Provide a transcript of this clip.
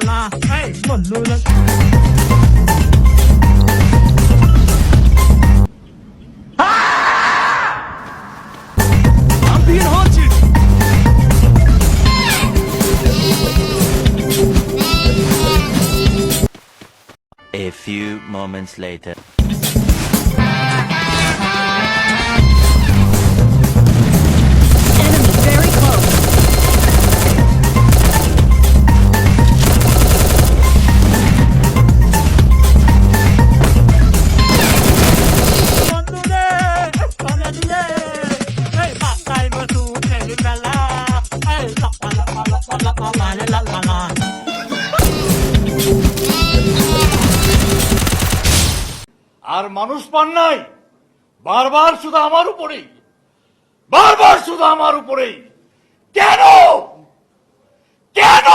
la. Hey, Manula. I'm being haunted. A few moments later. Enemy very close. Hey, Makai Batu, Pelala. Hey, la la la la la la la la la. আর মানুষ পান নাই, বারবার শুধু আমার উপরেই, বারবার শুধু আমার উপরেই। কেন কেন